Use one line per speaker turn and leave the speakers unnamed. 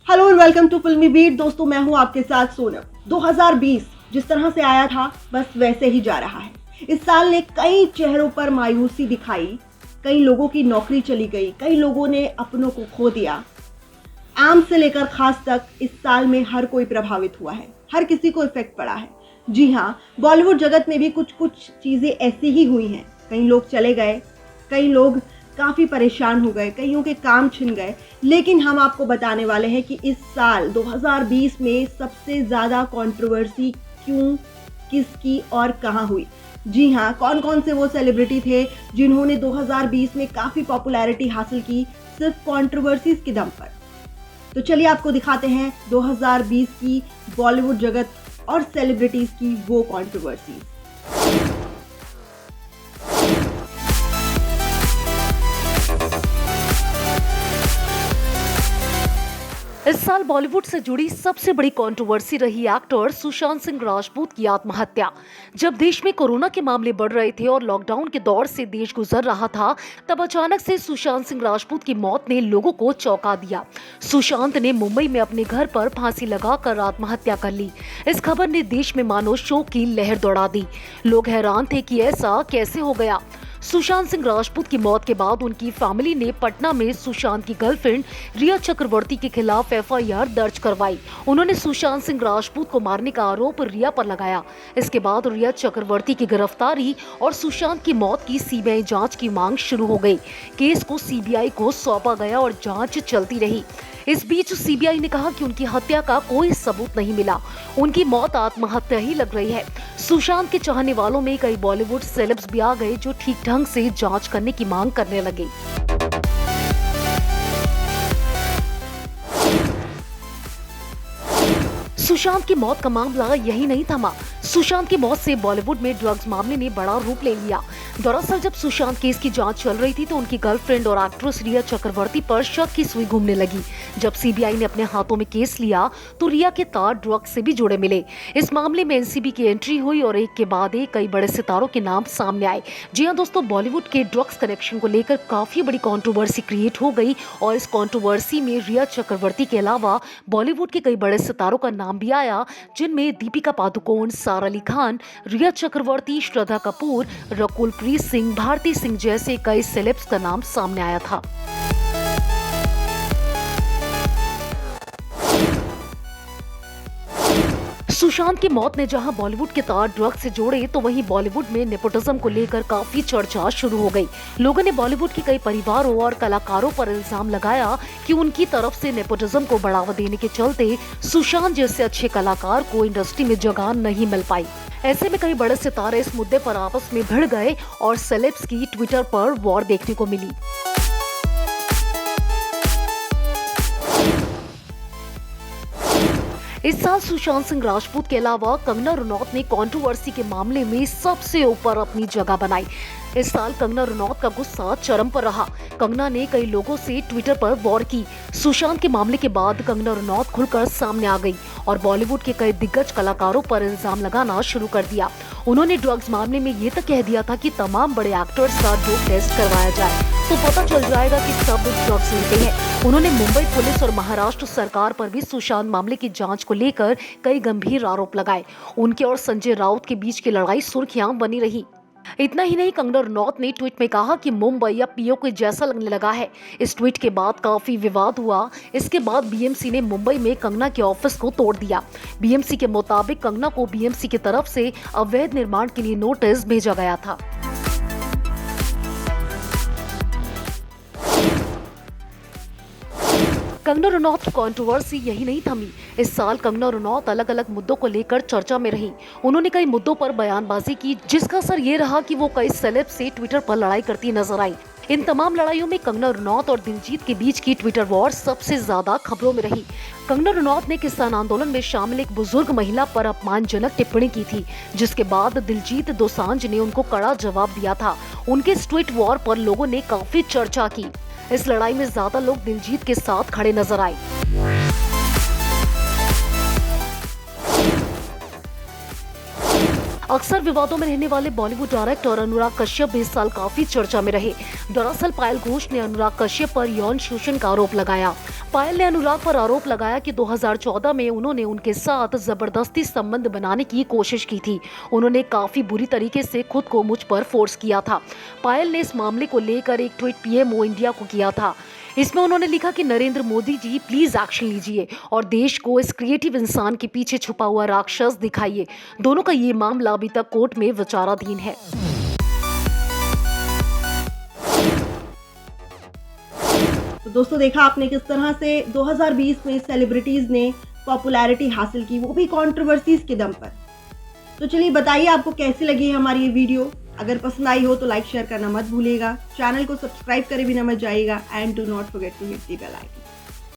Hello and welcome to फिल्मी beat. दोस्तों मैं हूं आपके साथ सोनम। 2020 जिस तरह से आया था बस वैसे ही जा रहा है। इस साल ने कई चेहरों पर मायूसी दिखाई, कई लोगों की नौकरी चली गई, कई लोगों ने अपनों को खो दिया। आम से लेकर खास तक इस साल में हर कोई प्रभावित हुआ है, हर किसी को इफेक्ट पड़ा है। जी हाँ, बॉलीवुड जगत में भी कुछ कुछ चीजें ऐसी ही हुई हैं। कई लोग चले गए, कई लोग काफी परेशान हो गए, कईयों के काम छिन गए। लेकिन हम आपको बताने वाले हैं कि इस साल 2020 में सबसे ज्यादा कंट्रोवर्सी क्यों, किसकी और कहां हुई। जी हाँ, कौन कौन से वो सेलिब्रिटी थे जिन्होंने 2020 में काफी पॉपुलैरिटी हासिल की सिर्फ कंट्रोवर्सीज के दम पर। तो चलिए आपको दिखाते हैं 2020 की बॉलीवुड जगत और सेलिब्रिटीज की वो कंट्रोवर्सीज।
इस साल बॉलीवुड से जुड़ी सबसे बड़ी कंट्रोवर्सी रही एक्टर सुशांत सिंह राजपूत की आत्महत्या। जब देश में कोरोना के मामले बढ़ रहे थे और लॉकडाउन के दौर से देश गुजर रहा था, तब अचानक से सुशांत सिंह राजपूत की मौत ने लोगों को चौंका दिया। सुशांत ने मुंबई में अपने घर पर फांसी लगाकर आत्महत्या कर ली। इस खबर ने देश में मानो शोक की लहर दौड़ा दी। लोग हैरान थे कि ऐसा कैसे हो गया। सुशांत सिंह राजपूत की मौत के बाद उनकी फैमिली ने पटना में सुशांत की गर्लफ्रेंड रिया चक्रवर्ती के खिलाफ एफआईआर दर्ज करवाई। उन्होंने सुशांत सिंह राजपूत को मारने का आरोप रिया पर लगाया। इसके बाद रिया चक्रवर्ती की गिरफ्तारी और सुशांत की मौत की सीबीआई जांच की मांग शुरू हो गई। केस को सीबीआई को सौंपा गया और जांच चलती रही। इस बीच सीबीआई ने कहा कि उनकी हत्या का कोई सबूत नहीं मिला, उनकी मौत आत्महत्या ही लग रही है। सुशांत के चाहने वालों में कई बॉलीवुड सेलेब्स भी आ गए जो ठीक ढंग से जांच करने की मांग करने लगे। सुशांत की मौत का मामला यही नहीं थमा। सुशांत की मौत से बॉलीवुड में ड्रग्स मामले ने बड़ा रूप ले लिया। दरअसल जब सुशांत केस की जांच चल रही थी तो उनकी गर्लफ्रेंड और एक्ट्रेस रिया चक्रवर्ती पर शक की सुई घूमने लगी। जब सीबीआई ने अपने हाथों में केस लिया तो रिया के तार ड्रग्स से भी जुड़े मिले। इस मामले में एनसीबी की एंट्री हुई और एक के बाद एक कई बड़े सितारों के नाम सामने आए। जी हाँ दोस्तों, बॉलीवुड के ड्रग्स कनेक्शन को लेकर काफी बड़ी कंट्रोवर्सी क्रिएट हो गई और इस कंट्रोवर्सी में रिया चक्रवर्ती के अलावा बॉलीवुड के कई बड़े सितारों का नाम भी आया, जिनमें दीपिका पादुकोण, सारा अली खान, रिया चक्रवर्ती, श्रद्धा कपूर, रकुल प्रीत सिंह, भारती सिंह जैसे कई सेलेब्स का नाम सामने आया था। सुशांत की मौत ने जहां बॉलीवुड के तार ड्रग्स से जोड़े तो वहीं बॉलीवुड में नेपोटिज्म को लेकर काफी चर्चा शुरू हो गई। लोगों ने बॉलीवुड के कई परिवारों और कलाकारों पर इल्जाम लगाया कि उनकी तरफ से नेपोटिज्म को बढ़ावा देने के चलते सुशांत जैसे अच्छे कलाकार को इंडस्ट्री में जगह नहीं मिल पाई। ऐसे में कई बड़े सितारे इस मुद्दे पर आपस में भिड़ गए और सेलेब्स की ट्विटर पर वॉर देखने को मिली। इस साल सुशांत सिंह राजपूत के अलावा कंगना रनौत ने कंट्रोवर्सी के मामले में सबसे ऊपर अपनी जगह बनाई। इस साल कंगना रनौत का गुस्सा चरम पर रहा। कंगना ने कई लोगों से ट्विटर पर वॉर की। सुशांत के मामले के बाद कंगना रनौत खुलकर सामने आ गई और बॉलीवुड के कई दिग्गज कलाकारों पर इल्जाम लगाना शुरू कर दिया। उन्होंने ड्रग्स मामले में ये तक कह दिया था कि तमाम बड़े एक्टर्स का ड्रग टेस्ट करवाया जाए तो पता चल जाएगा कि सब ड्रग्स लेते हैं। उन्होंने मुंबई पुलिस और महाराष्ट्र सरकार पर भी सुशांत मामले की जांच को लेकर कई गंभीर आरोप लगाए। उनके और संजय राउत के बीच की लड़ाई सुर्खियां बनी रही। इतना ही नहीं, कंगना रनौत ने ट्वीट में कहा कि मुंबई अब पीओ के जैसा लगने लगा है। इस ट्वीट के बाद काफी विवाद हुआ। इसके बाद बीएमसी ने मुंबई में कंगना के ऑफिस को तोड़ दिया। बीएमसी के मुताबिक कंगना को बीएमसी की तरफ से अवैध निर्माण के लिए नोटिस भेजा गया था। कंगना रनौत की कंट्रोवर्सी यही नहीं थमी। इस साल कंगना रनौत अलग अलग मुद्दों को लेकर चर्चा में रही। उन्होंने कई मुद्दों पर बयानबाजी की, जिसका असर ये रहा कि वो कई सेलेब से ट्विटर पर लड़ाई करती नजर आई। इन तमाम लड़ाइयों में कंगना रनौत और दिलजीत के बीच की ट्विटर वॉर सबसे ज्यादा खबरों में रही। कंगना रनौत ने किसान आंदोलन में शामिल एक बुजुर्ग महिला पर अपमानजनक टिप्पणी की थी, जिसके बाद दिलजीत दोसांझ ने उनको कड़ा जवाब दिया था। उनके इस ट्वीट वॉर पर लोगों ने काफी चर्चा की। इस लड़ाई में ज्यादा लोग दिलजीत के साथ खड़े नजर आए। अक्सर विवादों में रहने वाले बॉलीवुड डायरेक्टर अनुराग कश्यप भी इस साल काफी चर्चा में रहे। दरअसल पायल घोष ने अनुराग कश्यप पर यौन शोषण का आरोप लगाया। पायल ने अनुराग पर आरोप लगाया कि 2014 में उन्होंने उनके साथ जबरदस्ती संबंध बनाने की कोशिश की थी। उन्होंने काफी बुरी तरीके से खुद को मुझ पर फोर्स किया था। पायल ने इस मामले को लेकर एक ट्वीट पीएमओ इंडिया को किया था। इसमें उन्होंने लिखा कि नरेंद्र मोदी जी प्लीज एक्शन लीजिए और देश को इस क्रिएटिव इंसान के पीछे छुपा हुआ राक्षस दिखाइए। दोनों का ये मामला अभी तक कोर्ट में विचाराधीन है।
तो दोस्तों देखा आपने किस तरह से 2020 में सेलिब्रिटीज ने पॉपुलैरिटी हासिल की, वो भी कंट्रोवर्सीज के दम पर। तो चलिए बताइए आपको कैसी लगी है हमारी ये वीडियो। अगर पसंद आई हो तो लाइक शेयर करना मत भूलिएगा। चैनल को सब्सक्राइब करे बिना मत जाइएगा and do not forget to hit the bell icon.